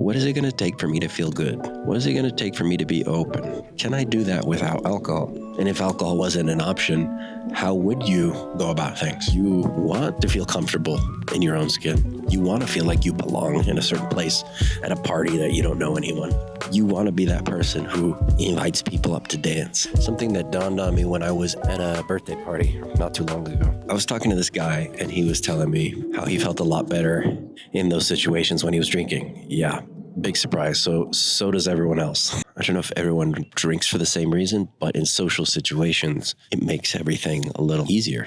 what is it going to take for me to feel good? What is it going to take for me to be open? Can I do that without alcohol? And if alcohol wasn't an option, how would you go about things? You want to feel comfortable in your own skin. You want to feel like you belong in a certain place at a party that you don't know anyone. You want to be that person who invites people up to dance. Something that dawned on me when I was at a birthday party not too long ago. I was talking to this guy and he was telling me how he felt a lot better in those situations when he was drinking. Yeah, big surprise. So does everyone else. I don't know if everyone drinks for the same reason, but in social situations, it makes everything a little easier.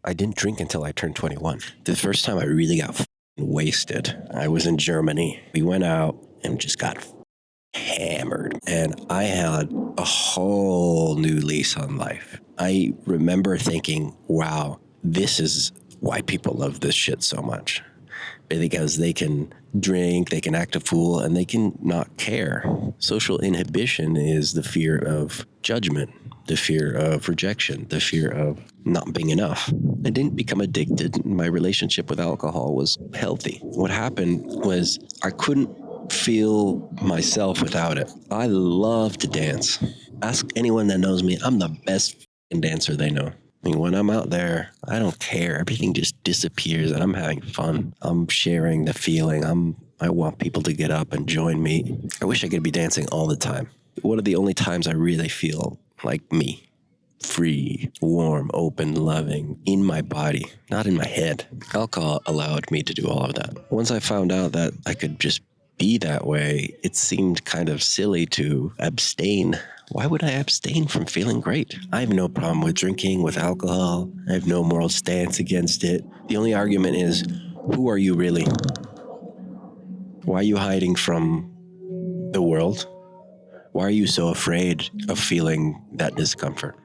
I didn't drink until I turned 21. The first time I really got wasted, I was in Germany. We went out and just got hammered. And I had a whole new lease on life. I remember thinking, wow, this is why people love this shit so much. Because they can drink, they can act a fool, and they can not care. Social inhibition is the fear of judgment, the fear of rejection, the fear of not being enough. I didn't become addicted. My relationship with alcohol was healthy. What happened was I couldn't feel myself without it. I love to dance. Ask anyone that knows me, I'm the best dancer they know. I mean, when I'm out there, I don't care. Everything just disappears and I'm having fun. I'm sharing the feeling. I want people to get up and join me. I wish I could be dancing all the time. One of the only times I really feel like me. Free, warm, open, loving, in my body, not in my head. Alcohol allowed me to do all of that. Once I found out that I could just be that way, it seemed kind of silly to abstain. Why would I abstain from feeling great? I have no problem with drinking, with alcohol. I have no moral stance against it. The only argument is, who are you really? Why are you hiding from the world? Why are you so afraid of feeling that discomfort?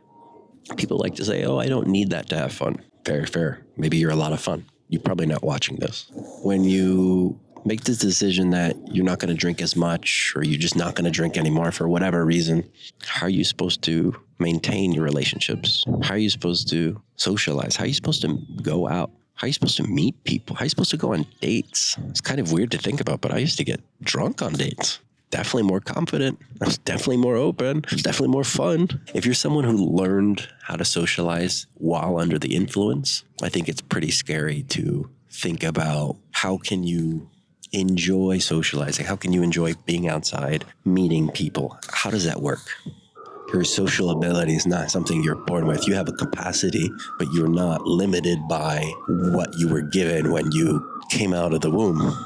People like to say, oh, I don't need that to have fun. Very fair. Maybe you're a lot of fun. You're probably not watching this. When you make this decision that you're not going to drink as much, or you're just not going to drink anymore for whatever reason, how are you supposed to maintain your relationships? How are you supposed to socialize? How are you supposed to go out? How are you supposed to meet people? How are you supposed to go on dates? It's kind of weird to think about, but I used to get drunk on dates. Definitely more confident. I was definitely more open. It was definitely more fun. If you're someone who learned how to socialize while under the influence, I think it's pretty scary to think about how can you enjoy socializing? How can you enjoy being outside, meeting people? How does that work? Your social ability is not something you're born with. You have a capacity, but you're not limited by what you were given when you came out of the womb.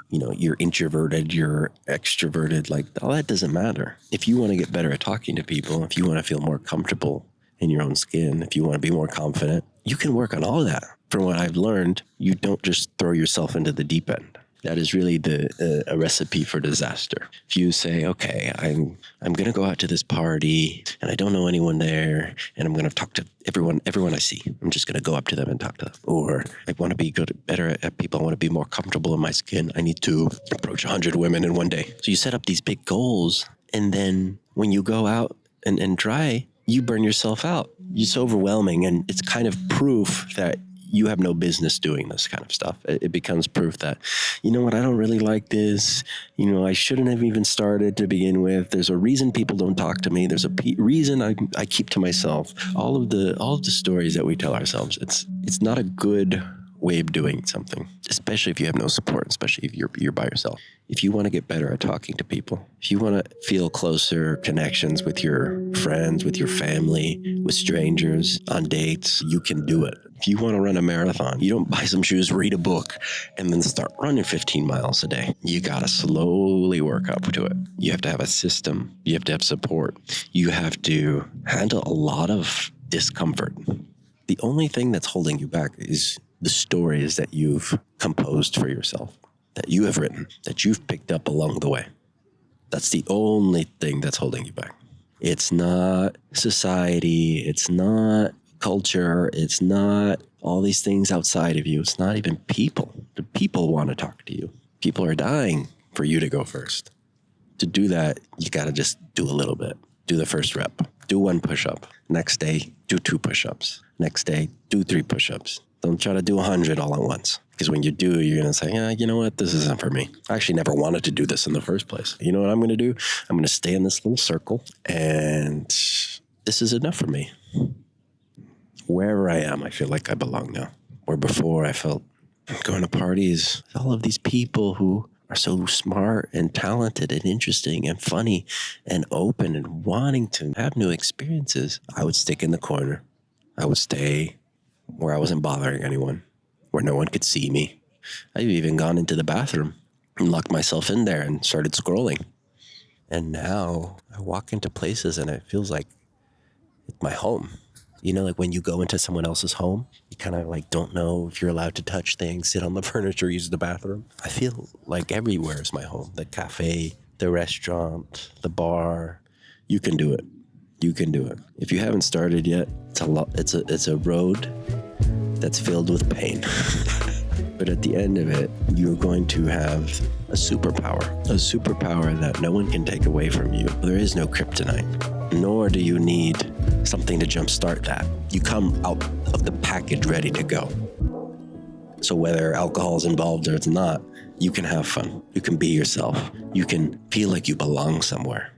You know, you're introverted, you're extroverted, like all that doesn't matter. If you want to get better at talking to people, if you want to feel more comfortable in your own skin, if you want to be more confident, you can work on all that. From what I've learned, you don't just throw yourself into the deep end. That is really a recipe for disaster. If you say, okay, I'm going to go out to this party and I don't know anyone there and I'm going to talk to everyone I see. I'm just going to go up to them and talk to them. Or I want to be better at people. I want to be more comfortable in my skin. I need to approach 100 women in one day. So you set up these big goals. And then when you go out and try, you burn yourself out. It's overwhelming. And it's kind of proof that you have no business doing this kind of stuff. It becomes proof that, you know what, I don't really like this. You know, I shouldn't have even started to begin with. There's a reason people don't talk to me. There's a reason I keep to myself. All of the stories that we tell ourselves, it's not a good way of doing something, especially if you have no support, especially if you're by yourself. If you want to get better at talking to people, if you want to feel closer connections with your friends, with your family, with strangers, on dates, you can do it. If you want to run a marathon, you don't buy some shoes, read a book, and then start running 15 miles a day. You got to slowly work up to it. You have to have a system. You have to have support. You have to handle a lot of discomfort. The only thing that's holding you back is the stories that you've composed for yourself, that you have written, that you've picked up along the way. That's the only thing that's holding you back. It's not society. It's not culture. It's not all these things outside of you. It's not even people. The people want to talk to you. People are dying for you to go first. To do that, you got to just do a little bit. Do the first rep. Do 1 push-up. Next day, do 2 push-ups. Next day, do 3 push-ups. Don't try to do 100 all at once. Because when you do, you're going to say, yeah, you know what? This isn't for me. I actually never wanted to do this in the first place. You know what I'm going to do? I'm going to stay in this little circle, and this is enough for me. Wherever I am, I feel like I belong now. Where before I felt going to parties, all of these people who are so smart and talented and interesting and funny and open and wanting to have new experiences, I would stick in the corner. I would stay where I wasn't bothering anyone, where no one could see me. I've even gone into the bathroom and locked myself in there and started scrolling. And now I walk into places and it feels like it's my home. You know, like when you go into someone else's home, you kind of like don't know if you're allowed to touch things, sit on the furniture, use the bathroom. I feel like everywhere is my home. The cafe, the restaurant, the bar. You can do it. You can do it. If you haven't started yet, it's a road that's filled with pain. But at the end of it, you're going to have a superpower that no one can take away from you. There is no kryptonite, nor do you need something to jumpstart that. You come out of the package ready to go. So whether alcohol is involved or it's not, you can have fun. You can be yourself. You can feel like you belong somewhere.